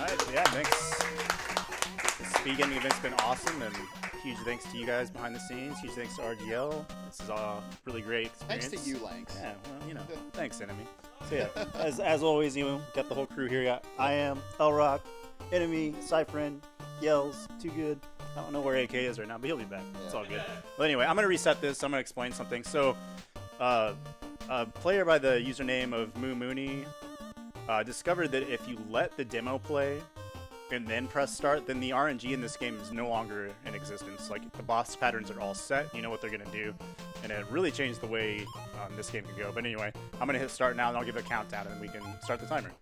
Alright, yeah, thanks. The SpeedGaming event's been awesome, and huge thanks to you guys behind the scenes. Huge thanks to RGL. This is a really great experience. Thanks to you, Lanks. Yeah, well, you know, thanks, Enemy. So yeah, as always, you know, got the whole crew here. Got I am, L-Rock, Enemy, Cyphren, Yells, Too Good. I don't know where AK is right now, but he'll be back. Yeah. It's all good. But anyway, I'm going to reset this. I'm going to explain something. So, a player by the username of Moo Mooney discovered that if you let the demo play and then press start, then the RNG in this game is no longer in existence. Like, the boss patterns are all set. You know what they're going to do. And it really changed the way this game can go. But anyway, I'm going to hit start now, and I'll give a countdown, and we can start the timer.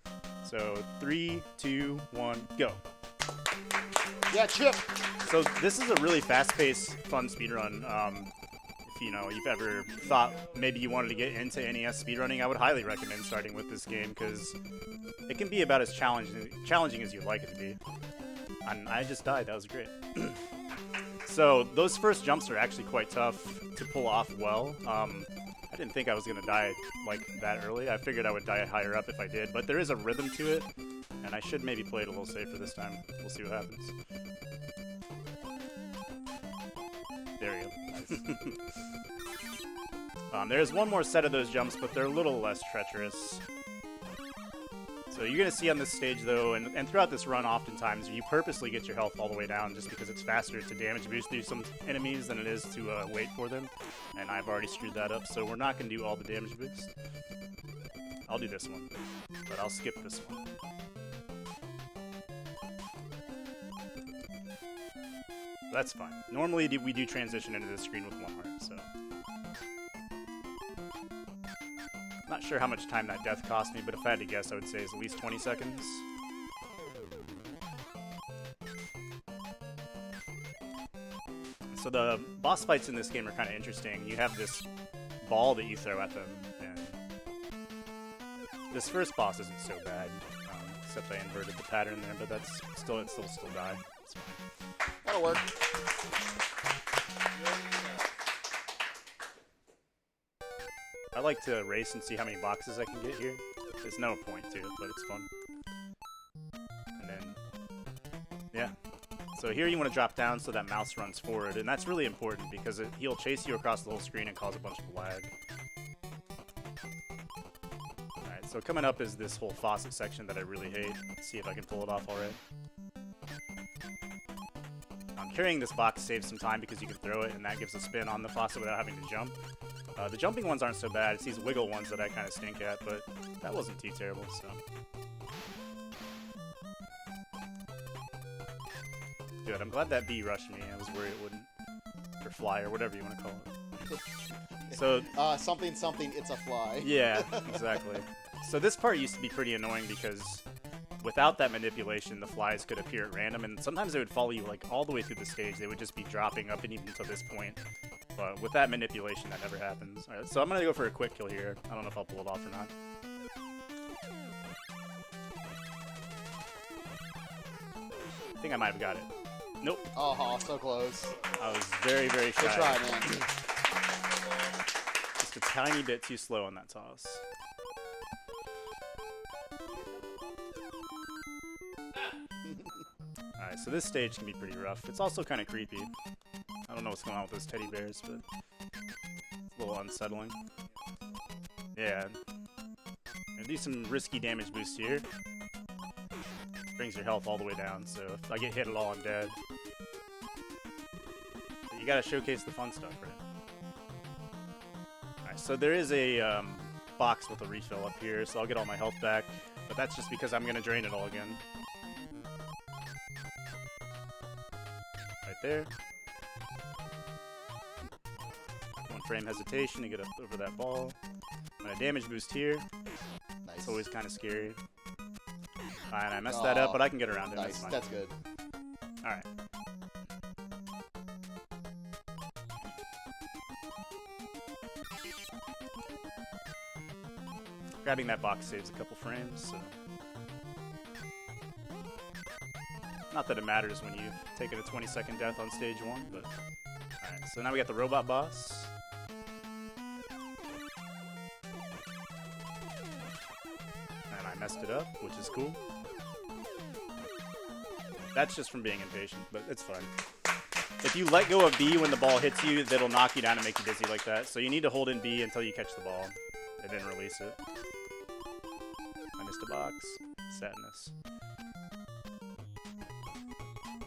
So, 3, 2, 1, go. Yeah, Chip. So this is a really fast-paced, fun speedrun. If you've ever thought maybe you wanted to get into NES speedrunning, I would highly recommend starting with this game because it can be about as challenging as you'd like it to be. And I just died. That was great. So those first jumps are actually quite tough to pull off well. I didn't think I was going to die like that early. I figured I would die higher up if I did, but there is a rhythm to it, and I should maybe play it a little safer this time. We'll see what happens. There we go. There's one more set of those jumps, but they're a little less treacherous. So you're going to see on this stage, though, and throughout this run, oftentimes, you purposely get your health all the way down just because it's faster to damage boost through some enemies than it is to wait for them. And I've already screwed that up, so we're not going to do all the damage boost. I'll do this one, but I'll skip this one. That's fine. Normally, we do transition into this screen with 1 heart, so... Not sure how much time that death cost me, but if I had to guess, I would say it's at least 20 seconds. So the boss fights in this game are kind of interesting. You have this ball that you throw at them, and this first boss isn't so bad, except I inverted the pattern there, but it's still die. It's fine. That'll work. I like to race and see how many boxes I can get here. There's no point to it, but it's fun. And then, yeah. So here you want to drop down so that mouse runs forward, and that's really important because he'll chase you across the whole screen and cause a bunch of lag. Alright, so coming up is this whole faucet section that I really hate. Let's see if I can pull it off alright. Carrying this box saves some time because you can throw it, and that gives a spin on the faucet without having to jump. The jumping ones aren't so bad. It's these wiggle ones that I kind of stink at, but that wasn't too terrible, so... Good, I'm glad that bee rushed me. I was worried it wouldn't. Or fly, or whatever you want to call it. So... something, it's a fly. Yeah, exactly. So this part used to be pretty annoying because... Without that manipulation, the flies could appear at random, and sometimes they would follow you like all the way through the stage. They would just be dropping up and even until this point. But with that manipulation, that never happens. Alright, so I'm going to go for a quick kill here. I don't know if I'll pull it off or not. I think I might have got it. Nope. Oh, so close. I was very, very shy. Good try, man. Just a tiny bit too slow on that toss. Alright, so this stage can be pretty rough. It's also kind of creepy. I don't know what's going on with those teddy bears, but it's a little unsettling. Yeah. Gonna do some risky damage boost here. Brings your health all the way down, so if I get hit at all, I'm dead. But you gotta showcase the fun stuff, right? Alright, so there is a box with a refill up here, so I'll get all my health back. But that's just because I'm gonna drain it all again. Right there. 1 frame hesitation to get up over that ball. I'm gonna damage boost here. Nice. It's always kind of scary. And I messed that up, but I can get around it. Nice. That's good. Alright. Grabbing that box saves a couple frames, so... Not that it matters when you've taken a 20-second death on stage 1, but... Alright, so now we got the robot boss. And I messed it up, which is cool. That's just from being impatient, but it's fine. If you let go of B when the ball hits you, that'll knock you down and make you dizzy like that. So you need to hold in B until you catch the ball, and then release it. I missed a box. Sadness.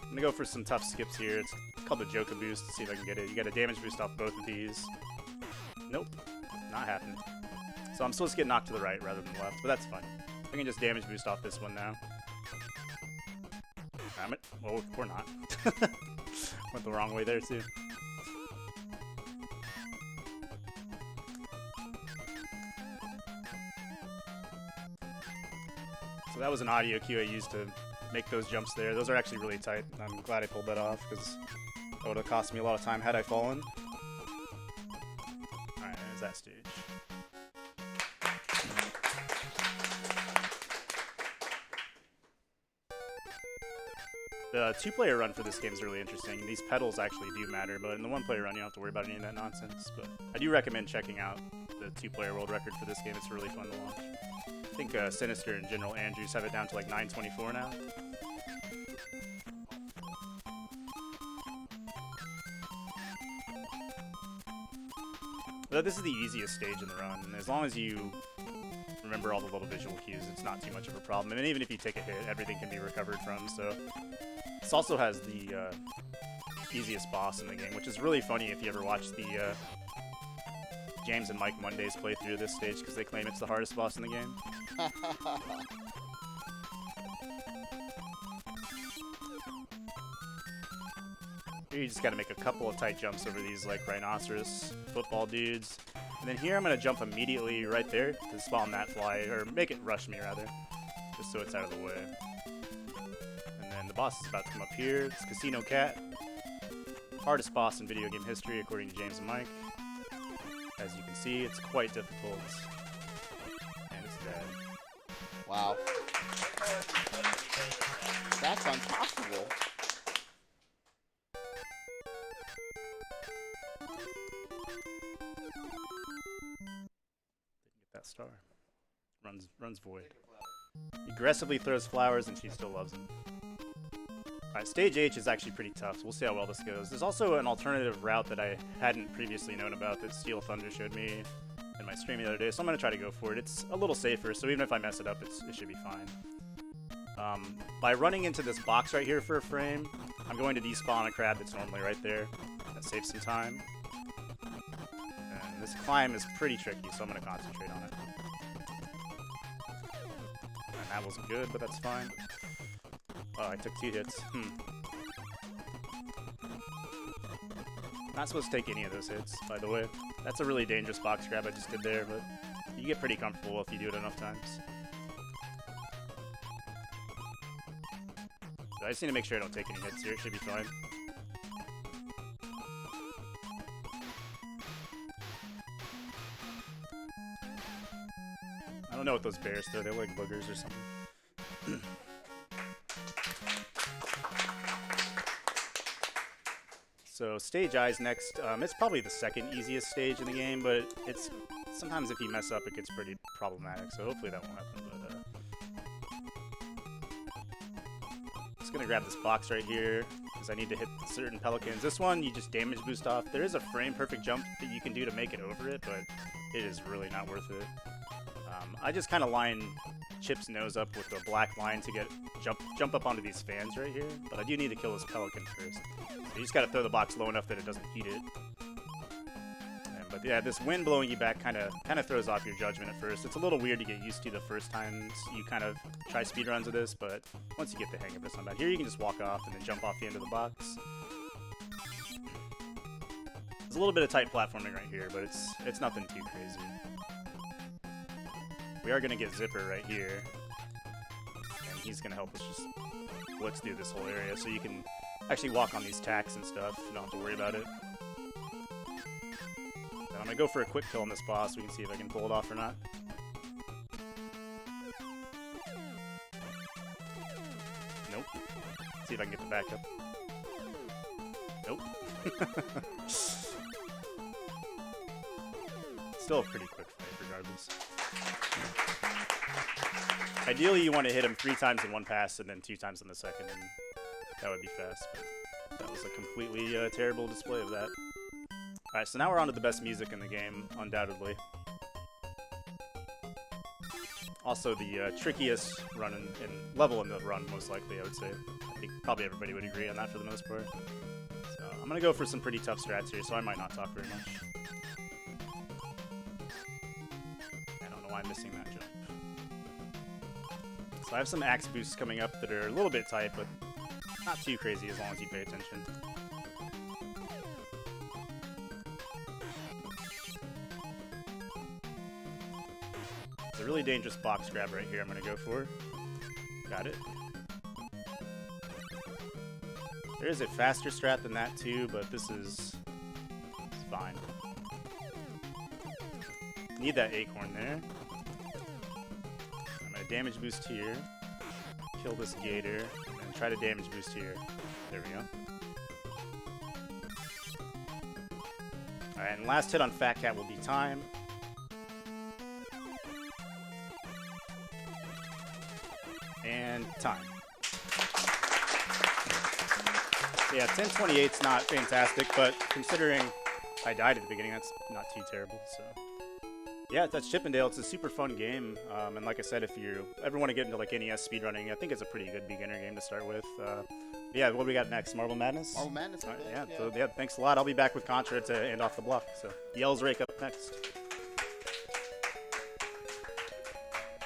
I'm gonna go for some tough skips here. It's called the Joker boost to see if I can get it. You got a damage boost off both of these. Nope, not happening. So I'm supposed to get knocked to the right rather than the left, but that's fine. I can just damage boost off this one now. Damn it. Well, we're not. Went the wrong way there, too. So that was an audio cue I used to make those jumps there. Those are actually really tight. I'm glad I pulled that off, because that would have cost me a lot of time had I fallen. Alright, there's that stage. The two-player run for this game is really interesting. These pedals actually do matter, but in the one-player run, you don't have to worry about any of that nonsense. But I do recommend checking out the two-player world record for this game. It's really fun to watch. I think Sinister and General Andrews have it down to like 9:24 now. But this is the easiest stage in the run, and as long as you remember all the little visual cues, it's not too much of a problem. And even if you take a hit, everything can be recovered from. So this also has the easiest boss in the game, which is really funny if you ever watch the James and Mike Monday's playthrough of this stage, because they claim it's the hardest boss in the game. Here you just gotta make a couple of tight jumps over these like rhinoceros football dudes. And then here I'm gonna jump immediately right there to spawn that fly, or make it rush me rather, just so it's out of the way. And then the boss is about to come up here. It's Casino Cat. Hardest boss in video game history according to James and Mike. As you can see, it's quite difficult. And it's dead. Wow. That's impossible. Didn't get that star. Runs void. He aggressively throws flowers and she still loves him. Alright, stage H is actually pretty tough, so we'll see how well this goes. There's also an alternative route that I hadn't previously known about that Steel Thunder showed me in my stream the other day, so I'm going to try to go for it. It's a little safer, so even if I mess it up, it should be fine. By running into this box right here for a frame, I'm going to despawn a crab that's normally right there. That saves some time. And this climb is pretty tricky, so I'm going to concentrate on it. And that wasn't good, but that's fine. Oh, I took 2 hits. Not supposed to take any of those hits, by the way. That's a really dangerous box grab I just did there, but you get pretty comfortable if you do it enough times. So I just need to make sure I don't take any hits here. It should be fine. I don't know what those bears do. They're like boogers or something. So stage I is next. It's probably the second easiest stage in the game, but it's sometimes if you mess up, it gets pretty problematic. So hopefully that won't happen. But just gonna grab this box right here because I need to hit certain pelicans. This one you just damage boost off. There is a frame perfect jump that you can do to make it over it, but it is really not worth it. I just kind of line Chip's nose up with a black line to get jump up onto these fans right here, but I do need to kill this pelican first. So you just gotta throw the box low enough that it doesn't eat it. But yeah, this wind blowing you back kind of throws off your judgment at first. It's a little weird to get used to the first times you kind of try speedruns of this, but once you get the hang of it, it's not bad. Here you can just walk off and then jump off the end of the box. There's a little bit of tight platforming right here, but it's nothing too crazy. We are gonna get Zipper right here, and he's gonna help us just blitz through this whole area, so you can actually walk on these tacks and stuff. You don't have to worry about it. And I'm gonna go for a quick kill on this boss. We can see if I can pull it off or not. Nope. See if I can get the back up. Nope. Still a pretty quick fight, regardless. Ideally, you want to hit him 3 times in one pass and then 2 times in the second, and That would be fast, but that was a completely terrible display of that. Alright, so now we're on to the best music in the game, undoubtedly. Also the trickiest run in level in the run, most likely, I would say. I think probably everybody would agree on that for the most part. So I'm going to go for some pretty tough strats here, so I might not talk very much. I don't know why I'm missing that jump. So I have some axe boosts coming up that are a little bit tight, but not too crazy as long as you pay attention. It's a really dangerous box grab right here I'm going to go for. Got it. There is a faster strat than that too, but this is fine. Need that acorn there. I'm going to damage boost here. Kill this gator. And try to damage boost here. There we go. Alright, and last hit on Fat Cat will be time. And time. Yeah, 10:28's not fantastic, but considering I died at the beginning, that's not too terrible. So, yeah, that's Chippendale. It's a super fun game, and like I said, if you ever want to get into like NES speedrunning, I think it's a pretty good beginner game to start with. Yeah, what do we got next? Marble Madness? Marble Madness. All right, yeah, so yeah, thanks a lot. I'll be back with Contra to end off the block. So, Yell's Rake up next.